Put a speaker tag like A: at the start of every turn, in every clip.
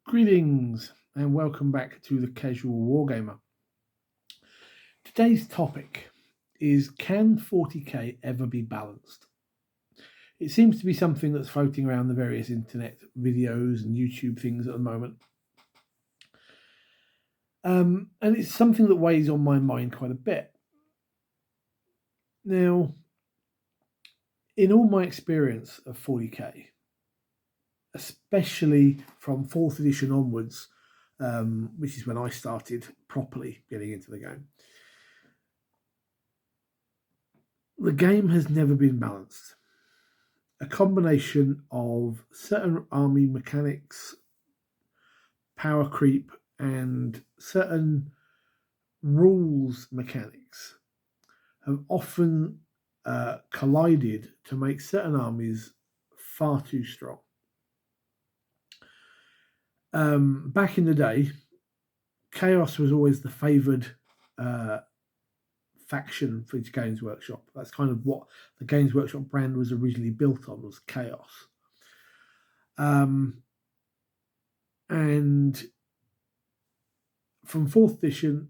A: Greetings and welcome back to the Casual Wargamer. Today's topic is, can 40k ever be balanced? It seems to be something that's floating around the various internet videos and YouTube things at the moment. And it's something that weighs on my mind quite a bit. Now, in all my experience of 40k, especially from 4th edition onwards, which is when I started properly getting into the game has never been balanced. A combination of certain army mechanics, power creep, and certain rules mechanics have often collided to make certain armies far too strong. Back in the day, Chaos was always the favoured faction for Games Workshop. That's kind of what the Games Workshop brand was originally built on, was Chaos. And from 4th edition,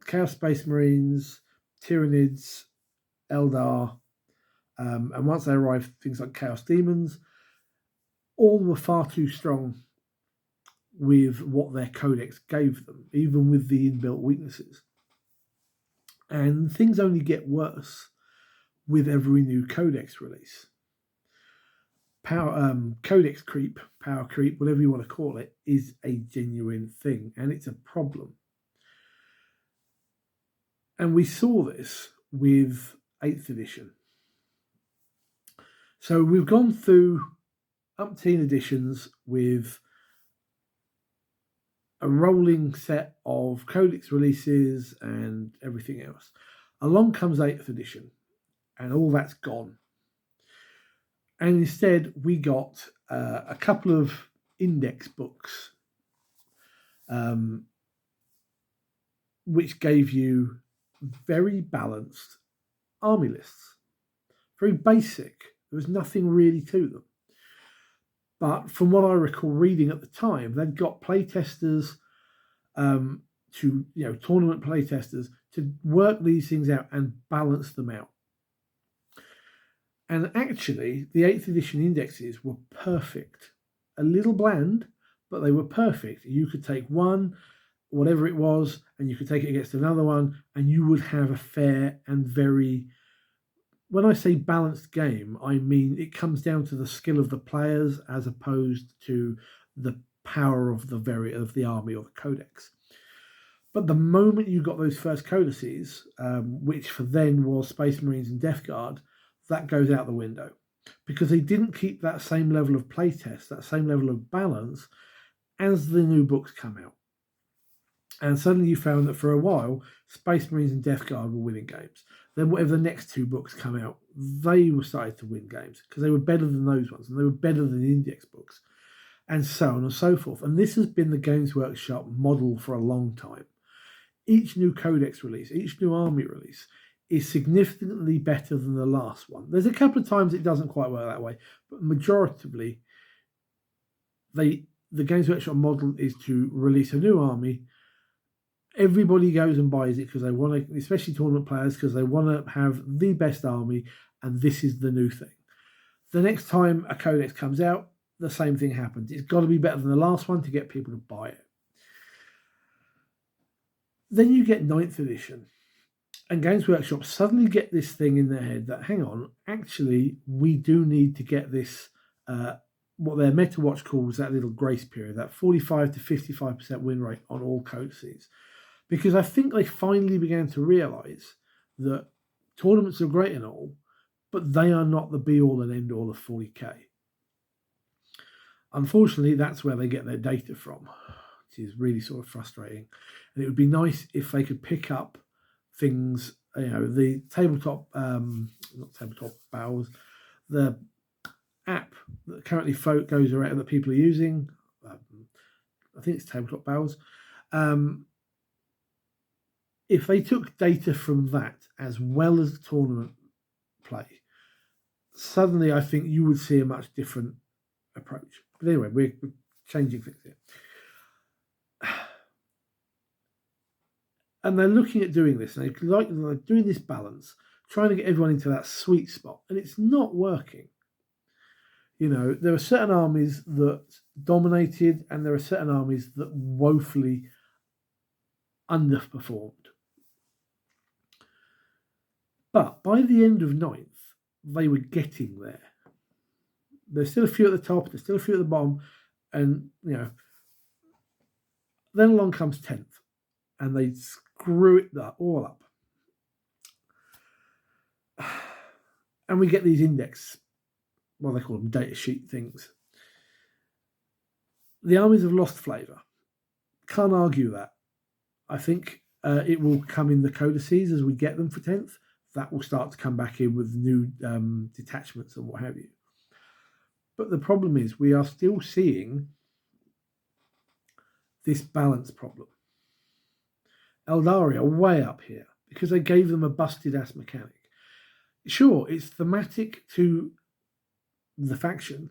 A: Chaos Space Marines, Tyranids, Eldar, and once they arrived, things like Chaos Demons, all were far too strong with what their codex gave them, even with the inbuilt weaknesses. And things only get worse with every new codex release. Codex creep, power creep, whatever you want to call it, is a genuine thing, and it's a problem. And we saw this with 8th edition. So we've gone through umpteen editions with a rolling set of codex releases and everything else. Along comes 8th edition, and all that's gone. And instead, we got a couple of index books, which gave you very balanced army lists. Very basic. There was nothing really to them. But from what I recall reading at the time, they'd got playtesters, tournament playtesters, to work these things out and balance them out. And actually, the 8th edition indexes were perfect. A little bland, but they were perfect. You could take one, whatever it was, and you could take it against another one, and you would have a fair and very... When I say balanced game, I mean it comes down to the skill of the players as opposed to the power of the army or the codex. But the moment you got those first codices, which for then was Space Marines and Death Guard, that goes out the window, because they didn't keep that same level of playtest, that same level of balance as the new books come out. And suddenly you found that for a while, Space Marines and Death Guard were winning games. Then whatever the next two books come out, they were started to win games because they were better than those ones, and they were better than the index books, and so on and so forth. And this has been the Games Workshop model for a long time. Each new codex release, each new army release is significantly better than the last one. There's a couple of times it doesn't quite work that way, but majoritively, the Games Workshop model is to release a new army. Everybody goes and buys it because they want to, especially tournament players, because they want to have the best army, and this is the new thing. The next time a codex comes out, the same thing happens. It's got to be better than the last one to get people to buy it. Then you get 9th edition, and Games Workshop suddenly get this thing in their head that, hang on, actually, we do need to get this, what their MetaWatch calls that little grace period, that 45 to 55% win rate on all codices. Because I think they finally began to realise that tournaments are great and all, but they are not the be-all and end-all of 40k. Unfortunately, that's where they get their data from, which is really sort of frustrating. And it would be nice if they could pick up things, the tabletop, not tabletop battles, the app that currently goes around that people are using. I think it's tabletop battles. If they took data from that as well as tournament play, suddenly I think you would see a much different approach. But anyway, we're changing things here. And they're looking at doing this, and they're doing this balance, trying to get everyone into that sweet spot, and it's not working. There are certain armies that dominated, and there are certain armies that woefully underperformed. But by the end of 9th, they were getting there. There's still a few at the top, there's still a few at the bottom, and then along comes 10th, and they screw it all up. And we get these index, well, they call them data sheet things. The armies have lost flavour. Can't argue that. I think it will come in the codices as we get them for 10th. That will start to come back in with new detachments and what have you. But the problem is we are still seeing this balance problem. Eldari are way up here because they gave them a busted-ass mechanic. Sure, it's thematic to the faction,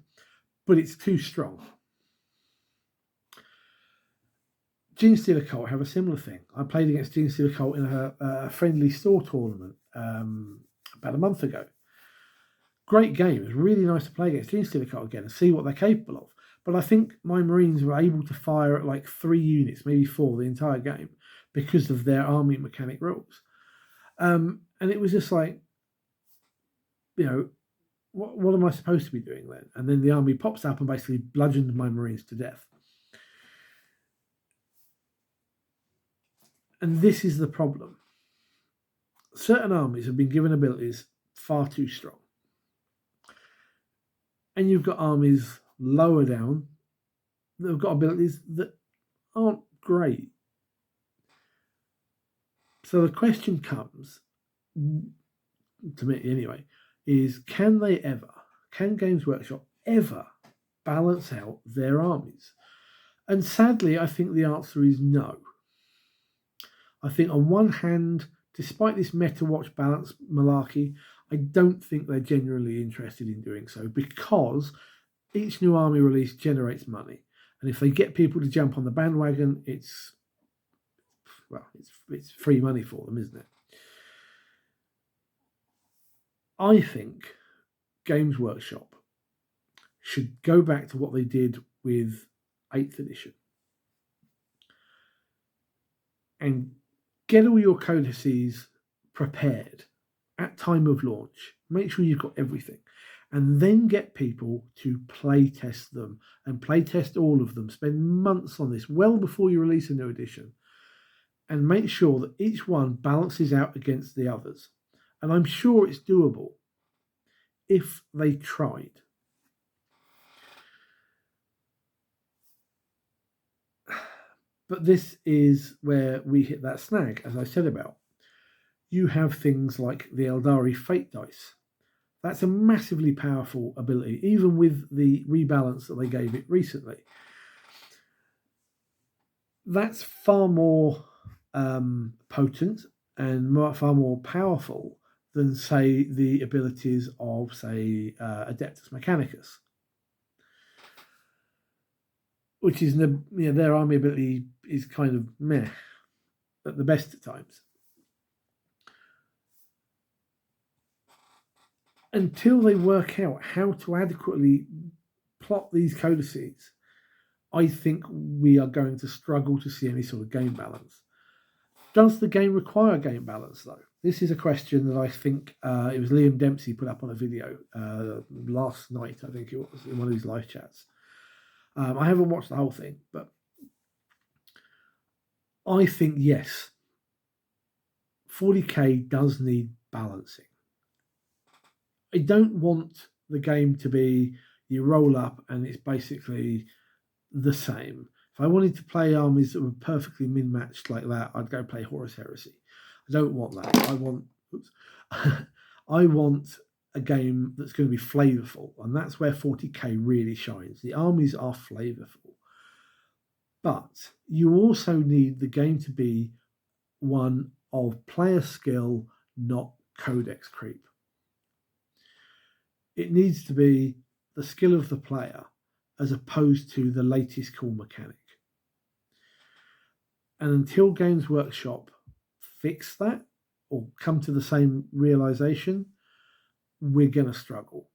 A: but it's too strong. Genestealer Cult have a similar thing. I played against Genestealer Cult in a friendly store tournament about a month ago. Great game. It was really nice to play against Genestealer Cult again and see what they're capable of. But I think my Marines were able to fire at like 3 units, maybe 4, the entire game because of their army mechanic rules. And it was just like, what am I supposed to be doing then? And then the army pops up and basically bludgeoned my Marines to death. And this is the problem. Certain armies have been given abilities far too strong. And you've got armies lower down that have got abilities that aren't great. So the question comes, to me anyway, is can Games Workshop ever balance out their armies? And sadly, I think the answer is no. I think on one hand, despite this meta watch balance malarkey, I don't think they're genuinely interested in doing so because each new army release generates money. And if they get people to jump on the bandwagon, it's free money for them, isn't it? I think Games Workshop should go back to what they did with 8th edition and get all your codices prepared at time of launch. Make sure you've got everything. And then get people to play test them and play test all of them. Spend months on this well before you release a new edition. And make sure that each one balances out against the others. And I'm sure it's doable if they tried. But this is where we hit that snag, as I said about. You have things like the Eldari Fate Dice. That's a massively powerful ability, even with the rebalance that they gave it recently. That's far more potent and far more powerful than, say, the abilities of, say, Adeptus Mechanicus, which is their army ability is kind of meh at the best of times. Until they work out how to adequately plot these codices, I think we are going to struggle to see any sort of game balance. Does the game require game balance, though? This is a question that I think it was Liam Dempsey put up on a video last night, I think it was, in one of these live chats. I haven't watched the whole thing, but I think yes, 40k does need balancing. I don't want the game to be you roll up and it's basically the same. If I wanted to play armies that were perfectly min-matched like that, I'd go play Horus Heresy. I don't want that. I want a game that's going to be flavorful, and that's where 40k really shines. The armies are flavorful, but you also need the game to be one of player skill, not codex creep. It needs to be the skill of the player as opposed to the latest cool mechanic. And until Games Workshop fix that or come to the same realization, we're going to struggle.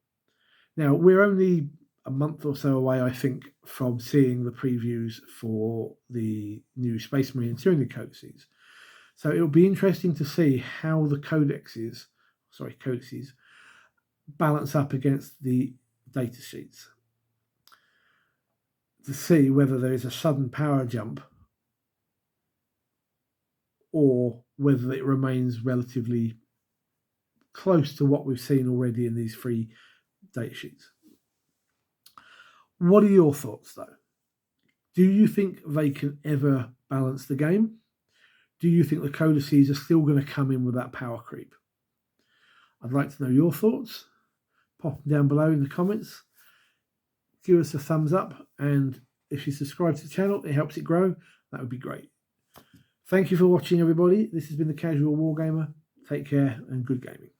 A: Now, we're only a month or so away, I think, from seeing the previews for the new Space Marine Tyranid codices. So it'll be interesting to see how the codices balance up against the data sheets, to see whether there is a sudden power jump or whether it remains relatively close to what we've seen already in these 3 data sheets. What are your thoughts, though? Do you think they can ever balance the game? Do you think the codices are still going to come in with that power creep? I'd like to know your thoughts. Pop them down below in the comments. Give us a thumbs up, and if you subscribe to the channel, it helps it grow. That would be great. Thank you for watching, everybody. This has been the Casual Wargamer. Take care and good gaming.